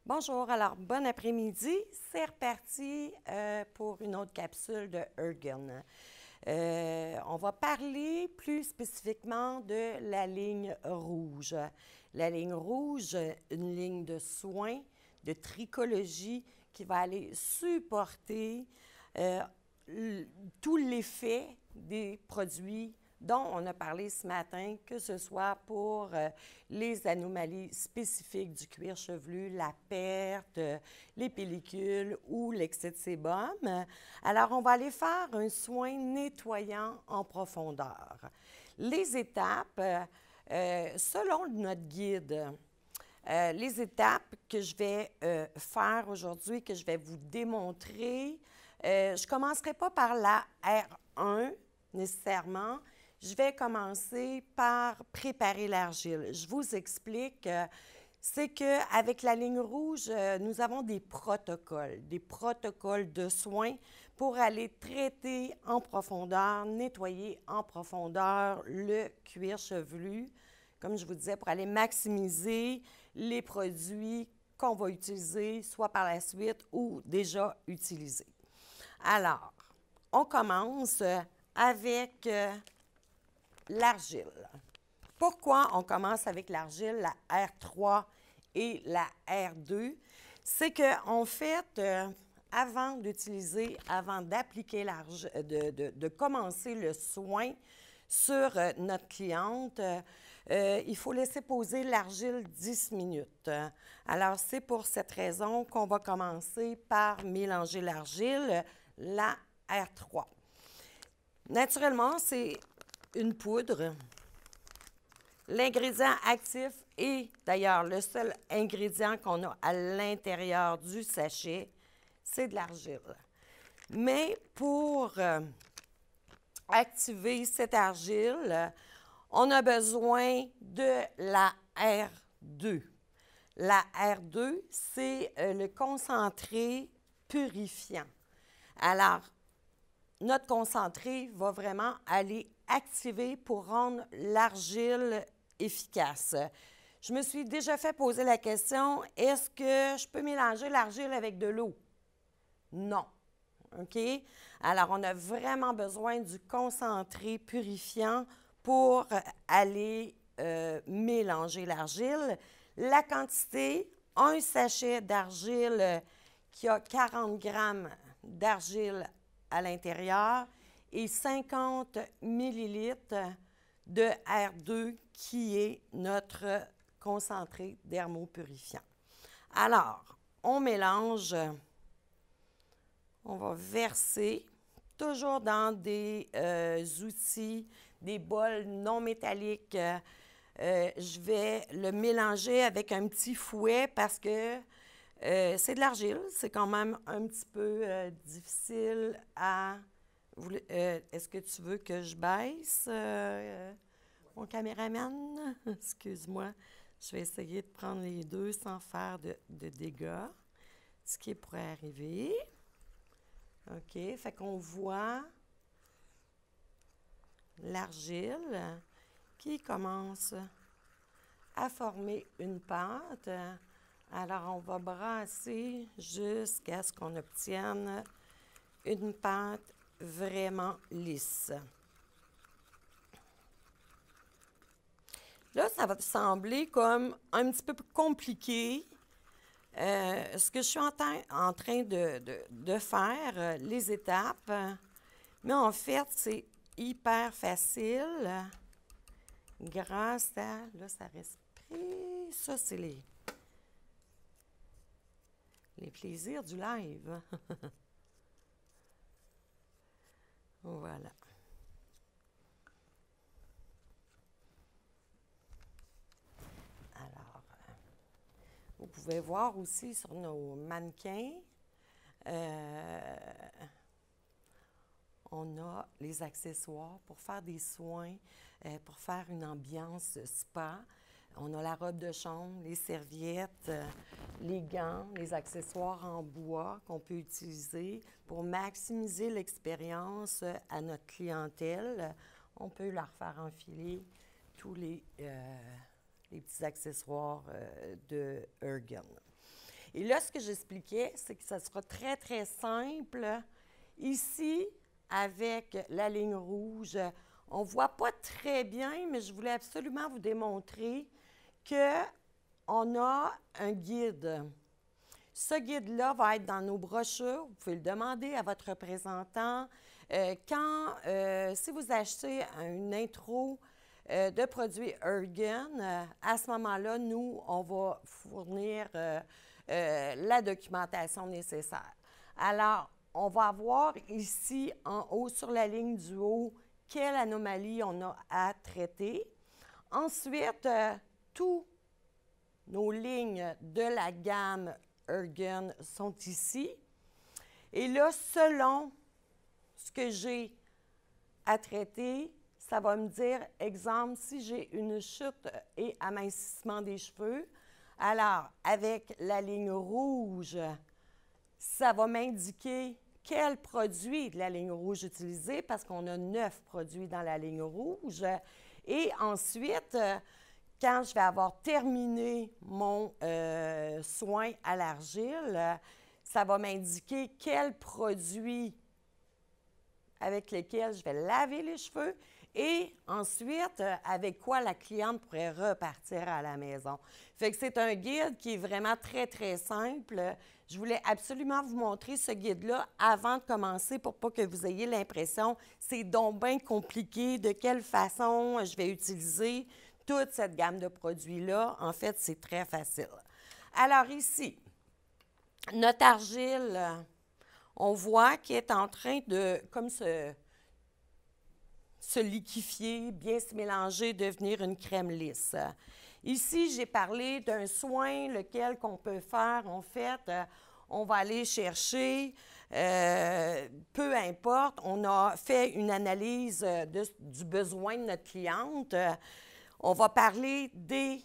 Bonjour, alors bon après-midi. C'est reparti pour une autre capsule de Ergen. On va parler plus spécifiquement de la ligne rouge. La ligne rouge, une ligne de soins, de trichologie qui va aller supporter euh, tout l'effet des produits dont on a parlé ce matin, que ce soit pour les anomalies spécifiques du cuir chevelu, la perte, les pellicules ou l'excès de sébum. Alors, on va aller faire un soin nettoyant en profondeur. Les étapes, selon notre guide, les étapes que je vais faire aujourd'hui, que je vais vous démontrer, je ne commencerai pas par la R1 nécessairement. Je vais commencer par préparer l'argile. Je vous explique. C'est qu'avec la ligne rouge, nous avons des protocoles de soins pour aller traiter en profondeur, nettoyer en profondeur le cuir chevelu, comme je vous disais, pour aller maximiser les produits qu'on va utiliser, soit par la suite ou déjà utilisés. Alors, on commence avec l'argile. Pourquoi on commence avec l'argile, la R3 et la R2? C'est qu'en fait, avant d'appliquer l'argile, de commencer le soin sur notre cliente, il faut laisser poser l'argile 10 minutes. Alors, c'est pour cette raison qu'on va commencer par mélanger l'argile, la R3. Naturellement, c'est une poudre. L'ingrédient actif est d'ailleurs le seul ingrédient qu'on a à l'intérieur du sachet, c'est de l'argile. Mais pour activer cette argile, on a besoin de la R2. La R2, c'est le concentré purifiant. Alors, notre concentré va vraiment aller activer pour rendre l'argile efficace. Je me suis déjà fait poser la question, est-ce que je peux mélanger l'argile avec de l'eau? Non. OK? Alors, on a vraiment besoin du concentré purifiant pour aller mélanger l'argile. La quantité, un sachet d'argile qui a 40 grammes d'argile à l'intérieur et 50 millilitres de R2 qui est notre concentré dermopurifiant. Alors, on mélange, on va verser toujours dans des outils, des bols non métalliques. Je vais le mélanger avec un petit fouet parce que c'est de l'argile, c'est quand même un petit peu difficile à... Est-ce que tu veux que je baisse, mon caméraman? Excuse-moi, je vais essayer de prendre les deux sans faire de dégâts, ce qui pourrait arriver. OK, fait qu'on voit l'argile qui commence à former une pâte. Alors, on va brasser jusqu'à ce qu'on obtienne une pâte vraiment lisse. Là, ça va te sembler comme un petit peu plus compliqué. Ce que je suis en train de faire, les étapes, mais en fait, c'est hyper facile grâce à... Là, ça reste pris. Ça, c'est les plaisirs du live. Voilà. Alors, vous pouvez voir aussi sur nos mannequins, on a les accessoires pour faire des soins, pour faire une ambiance spa. On a la robe de chambre, les serviettes, les gants, les accessoires en bois qu'on peut utiliser pour maximiser l'expérience à notre clientèle. On peut leur faire enfiler tous les petits accessoires de Ergen. Et là, ce que j'expliquais, c'est que ça sera très, très simple. Ici, avec la ligne rouge, on ne voit pas très bien, mais je voulais absolument vous démontrer qu'on a un guide. Ce guide-là va être dans nos brochures. Vous pouvez le demander à votre représentant. Si vous achetez une intro de produits Ergen, à ce moment-là, nous, on va fournir la documentation nécessaire. Alors, on va avoir ici en haut, sur la ligne du haut, quelle anomalie on a à traiter. Ensuite, tous nos lignes de la gamme Ergen sont ici. Et là, selon ce que j'ai à traiter, ça va me dire, exemple, si j'ai une chute et amincissement des cheveux, alors avec la ligne rouge, ça va m'indiquer quel produit de la ligne rouge utiliser parce qu'on a 9 produits dans la ligne rouge. Et ensuite, quand je vais avoir terminé mon soin à l'argile, ça va m'indiquer quel produit avec lequel je vais laver les cheveux et ensuite avec quoi la cliente pourrait repartir à la maison. Fait que c'est un guide qui est vraiment très, très simple. Je voulais absolument vous montrer ce guide-là avant de commencer pour pas que vous ayez l'impression que c'est donc bien compliqué, de quelle façon je vais utiliser toute cette gamme de produits-là. En fait, c'est très facile. Alors ici, notre argile, on voit qu'elle est en train de comme se liquéfier, bien se mélanger, devenir une crème lisse. Ici, j'ai parlé d'un soin, lequel qu'on peut faire. En fait, on va aller chercher, peu importe, on a fait une analyse du besoin de notre cliente. On va parler des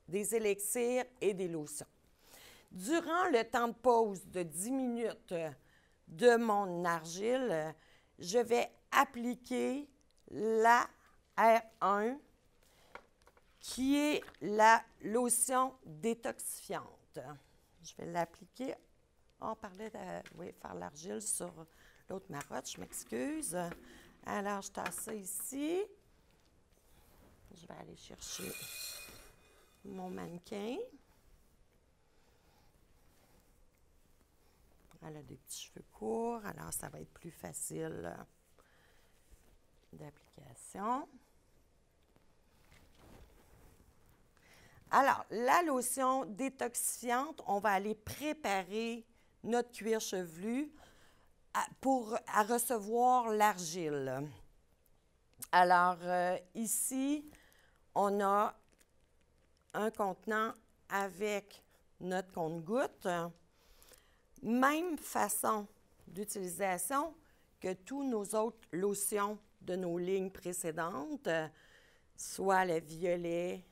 élixirs et des lotions. Durant le temps de pause de 10 minutes de mon argile, je vais appliquer la R1, qui est la lotion détoxifiante. Je vais l'appliquer. On parlait de faire l'argile sur l'autre marotte, je m'excuse. Alors, je tasse ça ici. Je vais aller chercher mon mannequin. Elle a des petits cheveux courts, alors ça va être plus facile d'application. Alors, la lotion détoxifiante, on va aller préparer notre cuir chevelu pour recevoir l'argile. Alors, ici, on a un contenant avec notre compte-gouttes. Même façon d'utilisation que tous nos autres lotions de nos lignes précédentes, soit le violet,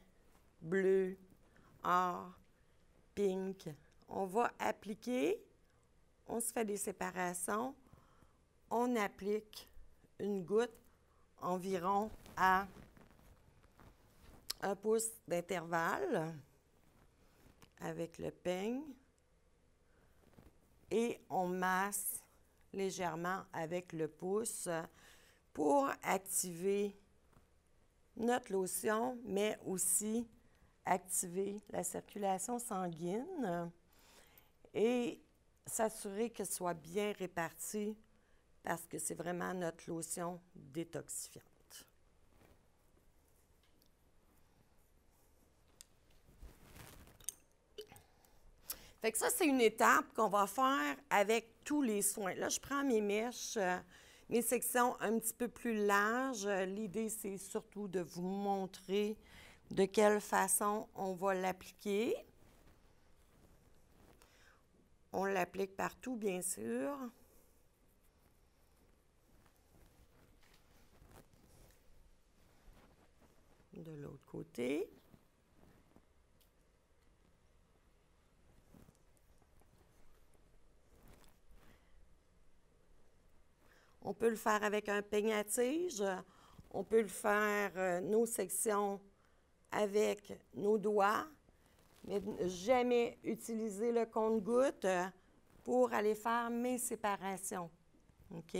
bleu, or, pink. On va appliquer, on se fait des séparations, on applique une goutte environ à 1 pouce d'intervalle avec le peigne. Et on masse légèrement avec le pouce pour activer notre lotion, mais aussi activer la circulation sanguine et s'assurer qu'elle soit bien répartie parce que c'est vraiment notre lotion détoxifiante. Fait que ça, c'est une étape qu'on va faire avec tous les soins. Là, je prends mes mèches, mes sections un petit peu plus larges. L'idée, c'est surtout de vous montrer de quelle façon on va l'appliquer. On l'applique partout, bien sûr. De l'autre côté. On peut le faire avec un peigne à tige. On peut le faire nos sections avec nos doigts. mais jamais utiliser le compte-gouttes pour aller faire mes séparations. OK?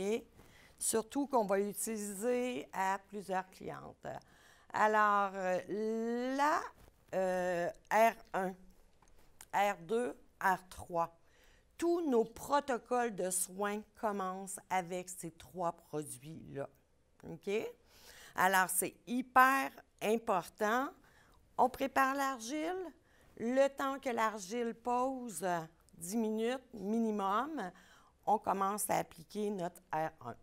Surtout qu'on va l'utiliser à plusieurs clientes. Alors, la R1, R2, R3, tous nos protocoles de soins commencent avec ces 3 produits-là. OK? Alors, c'est hyper important. On prépare l'argile. Le temps que l'argile pose, 10 minutes minimum, on commence à appliquer notre R1.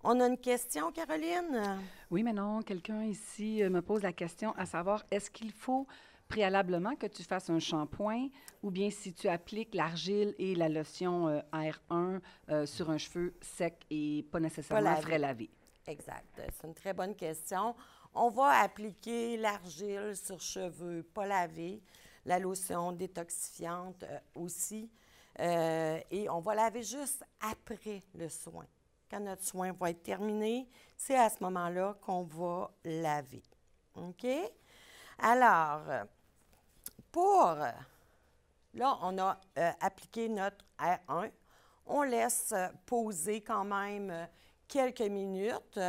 On a une question, Caroline? Oui, mais non, quelqu'un ici me pose la question à savoir, est-ce qu'il faut préalablement que tu fasses un shampoing ou bien si tu appliques l'argile et la lotion R1 sur un cheveu sec et pas nécessairement frais lavé? Exact. C'est une très bonne question. On va appliquer l'argile sur cheveux pas lavés, la lotion détoxifiante aussi, et on va laver juste après le soin. Quand notre soin va être terminé, c'est à ce moment-là qu'on va laver. OK? Alors, là, on a appliqué notre R1. On laisse poser quand même quelques minutes.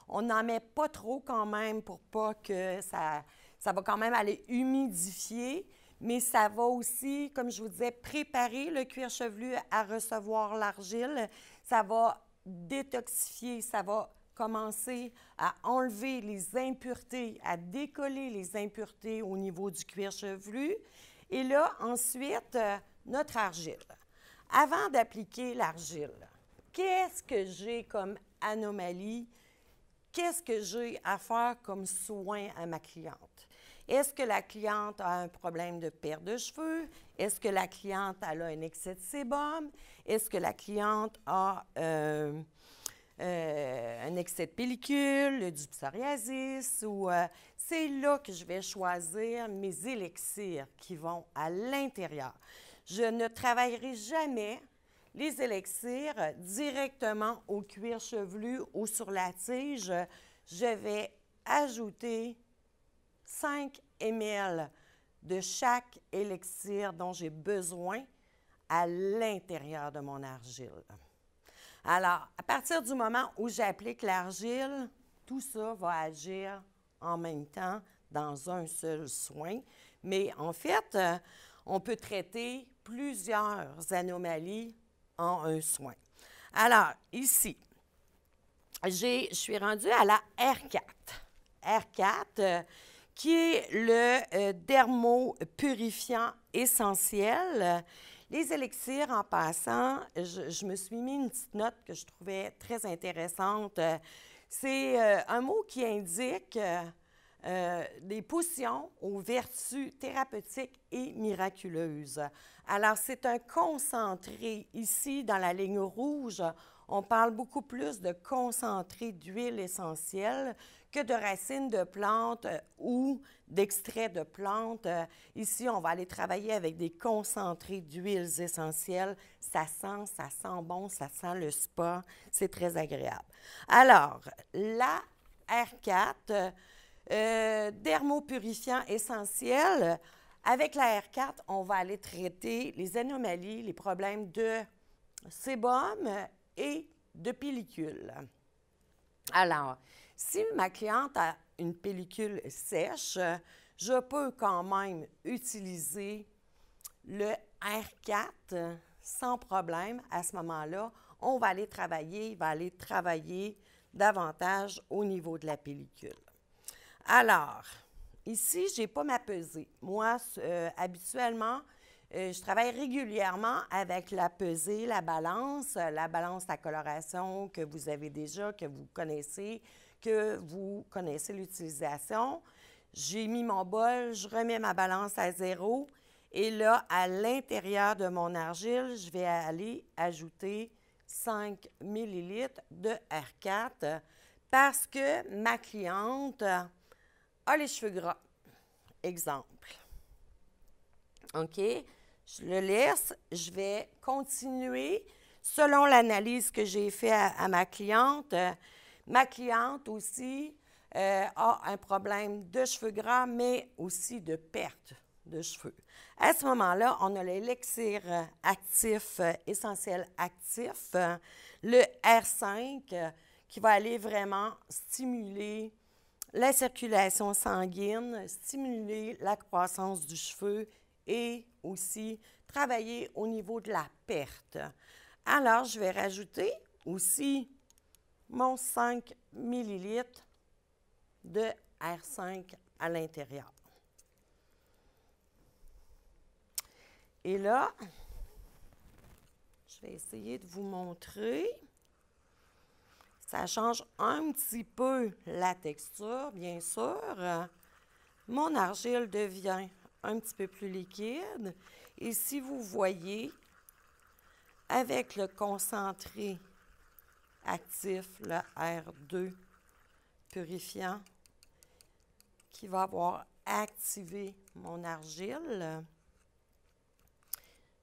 On n'en met pas trop quand même pour pas que ça va quand même aller humidifier, mais ça va aussi, comme je vous disais, préparer le cuir chevelu à recevoir l'argile. Ça va détoxifier, ça va commencer à enlever les impuretés, à décoller les impuretés au niveau du cuir chevelu. Et là, ensuite, notre argile. Avant d'appliquer l'argile, qu'est-ce que j'ai comme anomalie? Qu'est-ce que j'ai à faire comme soin à ma cliente? Est-ce que la cliente a un problème de perte de cheveux? Est-ce que la cliente a un excès de sébum? Est-ce que la cliente a un excès de pellicule, du psoriasis? C'est là que je vais choisir mes élixirs qui vont à l'intérieur. Je ne travaillerai jamais les élixirs directement au cuir chevelu ou sur la tige. Je vais ajouter 5 ml de chaque élixir dont j'ai besoin à l'intérieur de mon argile. Alors, à partir du moment où j'applique l'argile, tout ça va agir en même temps dans un seul soin. Mais en fait, on peut traiter plusieurs anomalies en un soin. Alors, ici, je suis rendue à la R4. R4, qui est le dermopurifiant essentiel. Les élixirs, en passant, je me suis mis une petite note que je trouvais très intéressante. C'est un mot qui indique des potions aux vertus thérapeutiques et miraculeuses. Alors, c'est un concentré. Ici, dans la ligne rouge, on parle beaucoup plus de concentré d'huile essentielle que de racines de plantes ou d'extraits de plantes. Ici, on va aller travailler avec des concentrés d'huiles essentielles. Ça sent bon, ça sent le spa. C'est très agréable. Alors, la R4, dermopurifiant essentiel. Avec la R4, on va aller traiter les anomalies, les problèmes de sébum et de pellicule. Alors, si ma cliente a une pellicule sèche, je peux quand même utiliser le R4 sans problème. À ce moment-là, on va aller travailler, davantage au niveau de la pellicule. Alors, ici, je n'ai pas ma pesée. Moi, habituellement, je travaille régulièrement avec la pesée, la balance à coloration que vous avez déjà, que vous connaissez l'utilisation. J'ai mis mon bol, je remets ma balance à 0 et là, à l'intérieur de mon argile, je vais aller ajouter 5 ml de R4 parce que ma cliente a les cheveux gras. Exemple. OK? Je le laisse. Je vais continuer selon l'analyse que j'ai faite à ma cliente. Ma cliente aussi a un problème de cheveux gras, mais aussi de perte de cheveux. À ce moment-là, on a l'élixir actif, essentiel actif, le R5, qui va aller vraiment stimuler la circulation sanguine, stimuler la croissance du cheveu et aussi travailler au niveau de la perte. Alors, je vais rajouter aussi mon 5 ml de R5 à l'intérieur. Et là, je vais essayer de vous montrer. Ça change un petit peu la texture, bien sûr. Mon argile devient un petit peu plus liquide. Et si vous voyez, avec le concentré actif, le R2 purifiant, qui va avoir activé mon argile,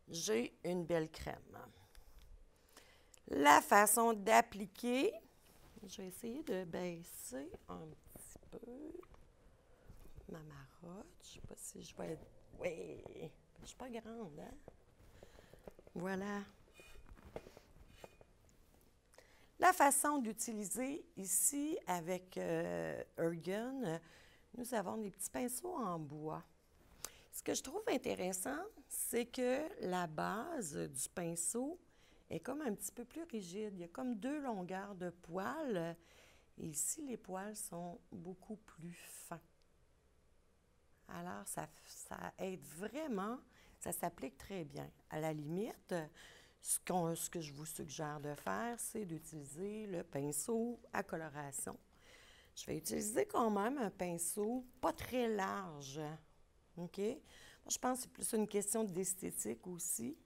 j'ai une belle crème. La façon d'appliquer, je vais essayer de baisser un petit peu ma marotte. Je ne sais pas si je vais être... Oui, je ne suis pas grande, hein? Voilà. La façon d'utiliser ici avec Ergen, nous avons des petits pinceaux en bois. Ce que je trouve intéressant, c'est que la base du pinceau est comme un petit peu plus rigide. Il y a comme 2 longueurs de poils. Et ici, les poils sont beaucoup plus fins. Alors, ça aide vraiment, ça s'applique très bien. À la limite, ce que je vous suggère de faire, c'est d'utiliser le pinceau à coloration. Je vais utiliser quand même un pinceau pas très large. OK? Moi, je pense que c'est plus une question d'esthétique aussi,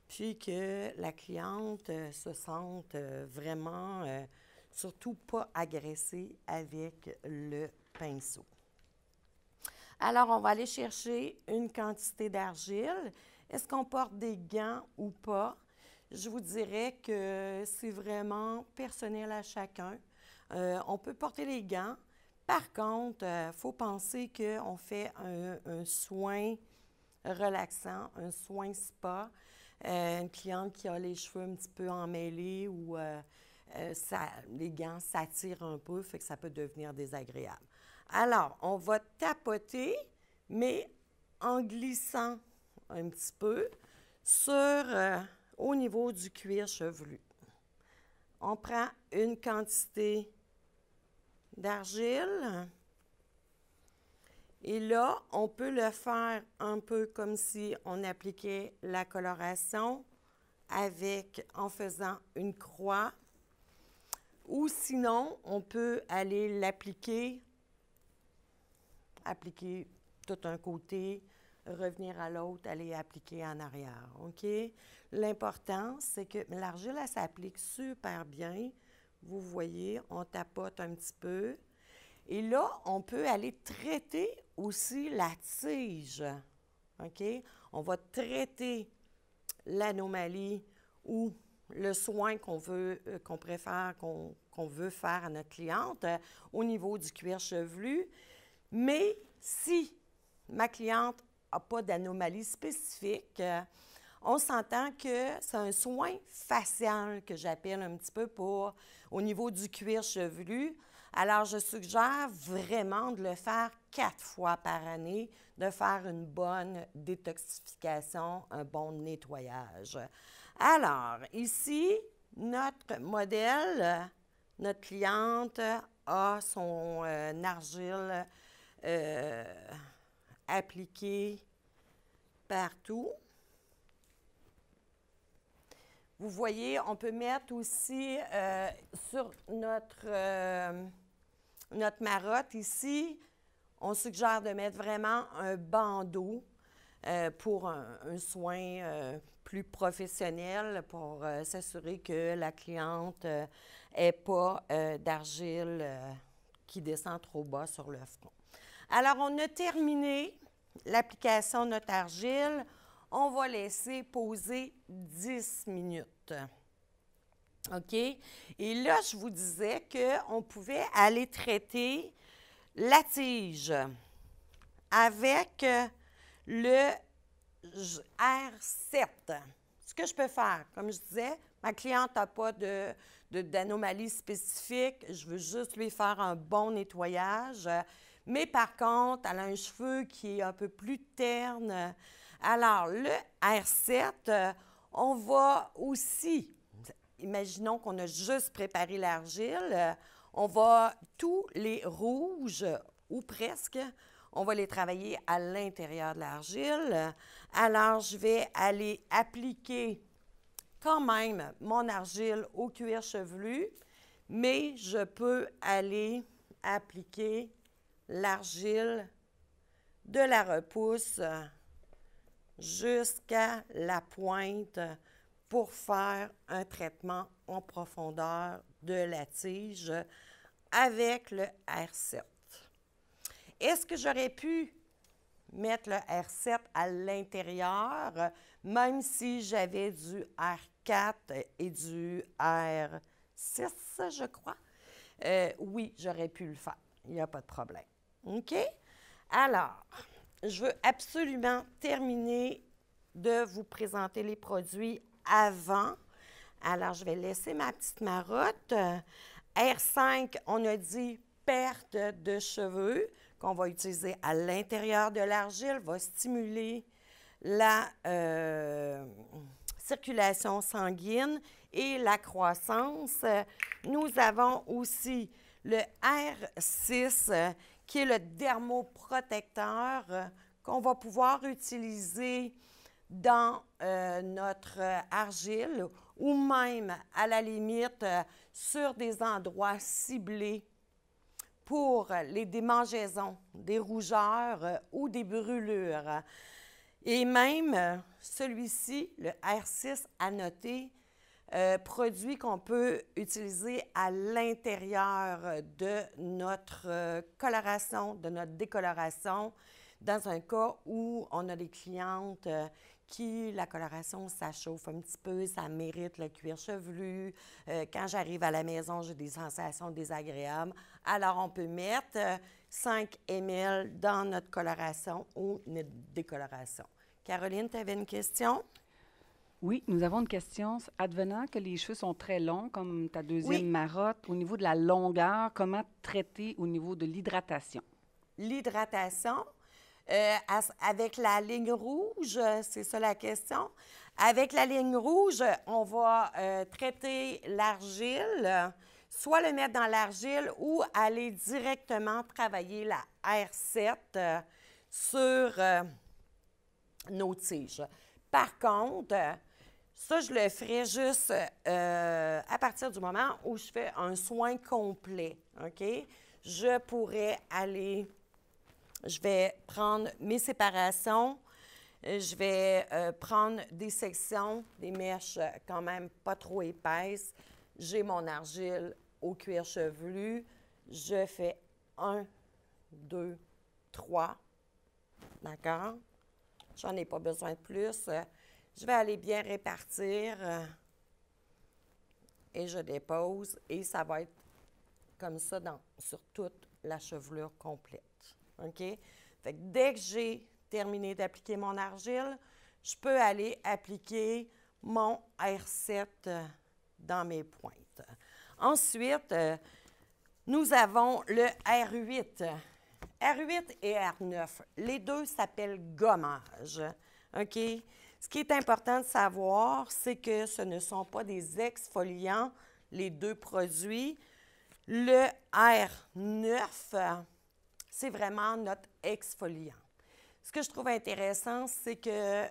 puis que la cliente se sente vraiment, surtout pas agressée avec le pinceau. Alors, on va aller chercher une quantité d'argile. Est-ce qu'on porte des gants ou pas? Je vous dirais que c'est vraiment personnel à chacun. On peut porter les gants. Par contre, il faut penser qu'on fait un soin relaxant, un soin spa. Une cliente qui a les cheveux un petit peu emmêlés ou les gants s'attirent un peu, fait que ça peut devenir désagréable. Alors, on va tapoter, mais en glissant un petit peu au niveau du cuir chevelu. On prend une quantité d'argile. Et là, on peut le faire un peu comme si on appliquait la coloration en faisant une croix. Ou sinon, on peut aller appliquer tout un côté, revenir à l'autre, aller appliquer en arrière. OK? L'important, c'est que l'argile, elle s'applique super bien. Vous voyez, on tapote un petit peu. Et là, on peut aller traiter aussi la tige. OK? On va traiter l'anomalie ou le soin qu'on veut faire à notre cliente au niveau du cuir chevelu. Mais si ma cliente n'a pas d'anomalie spécifique, on s'entend que c'est un soin facial que j'appelle un petit peu au niveau du cuir chevelu. Alors, je suggère vraiment de le faire 4 fois par année, de faire une bonne détoxification, un bon nettoyage. Alors, ici, notre modèle, notre cliente a son argile appliquée partout. Vous voyez, on peut mettre aussi sur notre marotte ici, on suggère de mettre vraiment un bandeau pour un soin plus professionnel pour s'assurer que la cliente n'ait pas d'argile qui descend trop bas sur le front. Alors, on a terminé l'application de notre argile. On va laisser poser 10 minutes. OK? Et là, je vous disais qu'on pouvait aller traiter la tige avec le R7. Ce que je peux faire, comme je disais, ma cliente n'a pas d'anomalie spécifique. Je veux juste lui faire un bon nettoyage. Mais par contre, elle a un cheveu qui est un peu plus terne. Alors, le R7, on va aussi, imaginons qu'on a juste préparé l'argile, on va tous les rouges, ou presque, on va les travailler à l'intérieur de l'argile. Alors, je vais aller appliquer quand même mon argile au cuir chevelu, mais je peux aller appliquer l'argile de la repousse jusqu'à la pointe pour faire un traitement en profondeur de la tige avec le R7. Est-ce que j'aurais pu mettre le R7 à l'intérieur, même si j'avais du R4 et du R6, je crois? Oui, j'aurais pu le faire. Il n'y a pas de problème. OK? Alors, je veux absolument terminer de vous présenter les produits avant. Alors, je vais laisser ma petite marotte. R5, on a dit perte de cheveux qu'on va utiliser à l'intérieur de l'argile, va stimuler la circulation sanguine et la croissance. Nous avons aussi le R6, qui est le dermoprotecteur qu'on va pouvoir utiliser dans notre argile ou même, à la limite, sur des endroits ciblés pour les démangeaisons, des rougeurs ou des brûlures. Et même, celui-ci, le R6, a noté produit qu'on peut utiliser à l'intérieur de notre coloration, de notre décoloration, dans un cas où on a des clientes qui, la coloration, ça chauffe un petit peu, ça mérite le cuir chevelu. Quand j'arrive à la maison, j'ai des sensations désagréables. Alors, on peut mettre 5 ml dans notre coloration ou notre décoloration. Caroline, tu avais une question? Oui, nous avons une question. Advenant que les cheveux sont très longs, comme ta deuxième marotte, au niveau de la longueur, comment traiter au niveau de l'hydratation? L'hydratation, avec la ligne rouge, c'est ça la question. Avec la ligne rouge, on va traiter l'argile, soit le mettre dans l'argile ou aller directement travailler la R7 sur nos tiges. Par contre, ça, je le ferai juste à partir du moment où je fais un soin complet, OK? Je pourrais aller, je vais prendre mes séparations, je vais prendre des sections, des mèches quand même pas trop épaisses. J'ai mon argile au cuir chevelu. Je fais 1, 2, 3, d'accord? J'en ai pas besoin de plus. Je vais aller bien répartir et je dépose et ça va être comme ça sur toute la chevelure complète. OK? Fait que dès que j'ai terminé d'appliquer mon argile, je peux aller appliquer mon R7 dans mes pointes. Ensuite, nous avons le R8. R8 et R9, les deux s'appellent gommage. OK? Ce qui est important de savoir, c'est que ce ne sont pas des exfoliants, les deux produits. Le R9, c'est vraiment notre exfoliant. Ce que je trouve intéressant, c'est que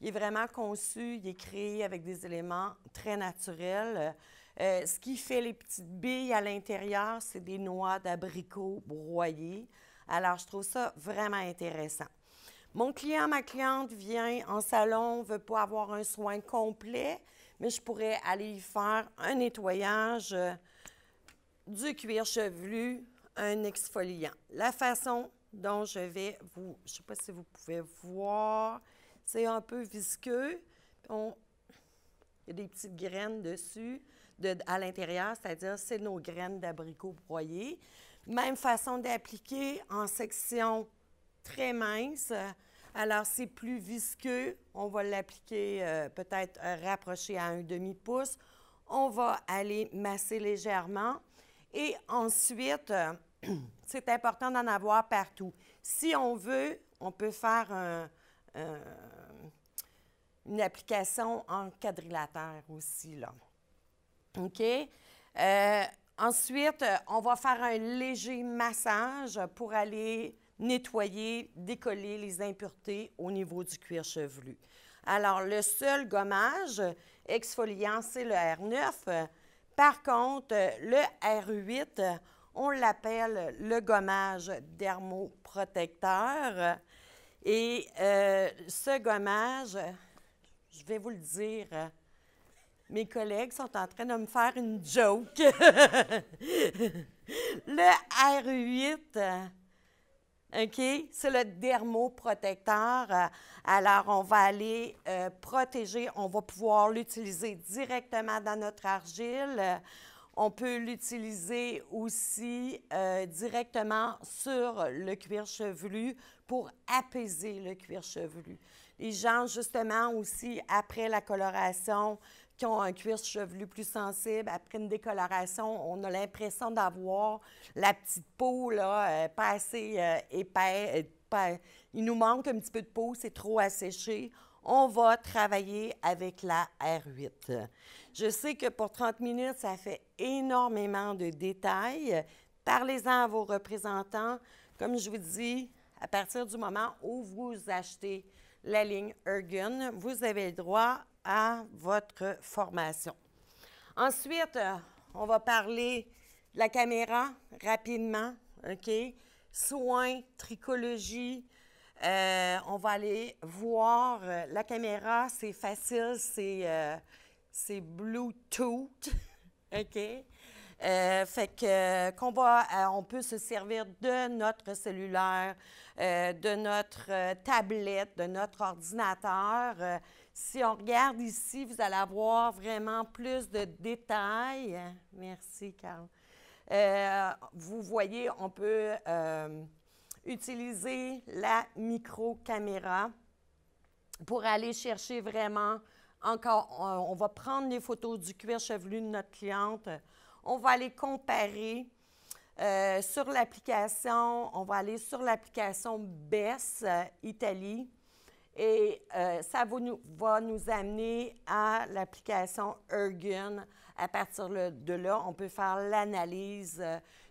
il est vraiment conçu, il est créé avec des éléments très naturels. Ce qui fait les petites billes à l'intérieur, c'est des noix d'abricot broyées. Alors, je trouve ça vraiment intéressant. Mon client, ma cliente vient en salon, ne veut pas avoir un soin complet, mais je pourrais aller y faire un nettoyage du cuir chevelu, un exfoliant. La façon dont je vais je ne sais pas si vous pouvez voir, c'est un peu visqueux. Il y a des petites graines dessus, à l'intérieur, c'est-à-dire c'est nos graines d'abricot broyées. Même façon d'appliquer en section très mince. Alors, c'est plus visqueux. On va l'appliquer peut-être rapproché à un demi-pouce. On va aller masser légèrement. Et ensuite, c'est important d'en avoir partout. Si on veut, on peut faire une application en quadrilatère aussi, là. OK? Ensuite, on va faire un léger massage pour aller nettoyer, décoller les impuretés au niveau du cuir chevelu. Alors, le seul gommage exfoliant, c'est le R9. Par contre, le R8, on l'appelle le gommage dermoprotecteur. Et ce gommage, je vais vous le dire, mes collègues sont en train de me faire une joke. Le R8, OK, c'est le dermoprotecteur. Alors, on va aller protéger, on va pouvoir l'utiliser directement dans notre argile. On peut l'utiliser aussi directement sur le cuir chevelu pour apaiser le cuir chevelu. Les gens, justement, aussi, après la coloration, qui ont un cuir chevelu plus sensible, après une décoloration, on a l'impression d'avoir la petite peau, là, pas assez épaisse. Il nous manque un petit peu de peau, c'est trop asséché. On va travailler avec la R8. Je sais que pour 30 minutes, ça fait énormément de détails. Parlez-en à vos représentants. Comme je vous dis, à partir du moment où vous achetez la ligne Ergun, vous avez le droit à votre formation. Ensuite, on va parler de la caméra rapidement, OK? Soins, trichologie. On va aller voir la caméra, c'est facile, c'est Bluetooth, OK? Fait que on peut se servir de notre cellulaire, de notre tablette, de notre ordinateur. Si on regarde ici, vous allez avoir vraiment plus de détails. Merci, Carl. Vous voyez, on peut utiliser la micro-caméra pour aller chercher vraiment encore. On va prendre les photos du cuir chevelu de notre cliente. On va aller comparer sur l'application. On va aller sur l'application BESS Italie. Et ça va nous amener à l'application Ergun. À partir de là, on peut faire l'analyse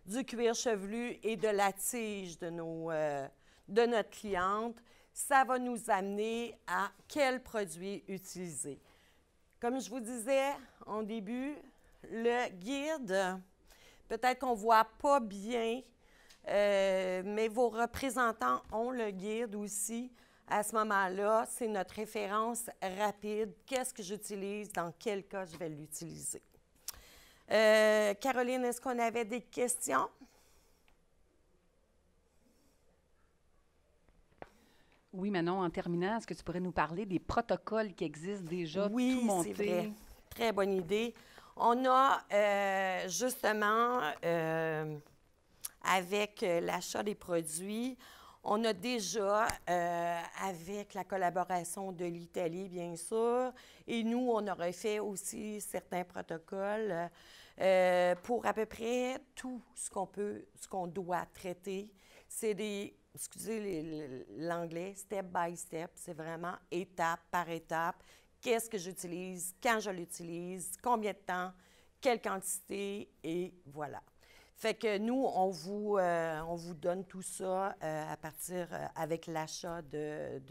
du cuir chevelu et de la tige de notre cliente. Ça va nous amener à quel produit utiliser. Comme je vous disais en début, le guide, peut-être qu'on ne voit pas bien, mais vos représentants ont le guide aussi. À ce moment-là, c'est notre référence rapide. Qu'est-ce que j'utilise? Dans quel cas je vais l'utiliser? Caroline, est-ce qu'on avait des questions? Oui, Manon, en terminant, est-ce que tu pourrais nous parler des protocoles qui existent déjà, tout montés? Oui, c'est vrai. Très bonne idée. On a justement, avec l'achat des produits, on a déjà, avec la collaboration de l'Italie, bien sûr, et nous, on aurait fait aussi certains protocoles pour à peu près tout ce qu'on doit traiter. C'est des, excusez l'anglais, step by step, c'est vraiment étape par étape. Qu'est-ce que j'utilise, quand je l'utilise, combien de temps, quelle quantité, et voilà. Fait que nous, on vous donne tout ça à partir avec l'achat de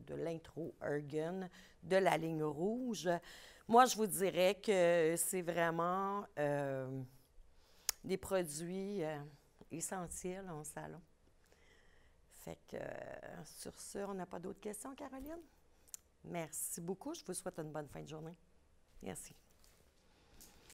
l'intro Ergun, de la ligne rouge. Moi, je vous dirais que c'est vraiment des produits essentiels en salon. Fait que sur ce, on n'a pas d'autres questions, Caroline? Merci beaucoup. Je vous souhaite une bonne fin de journée. Merci.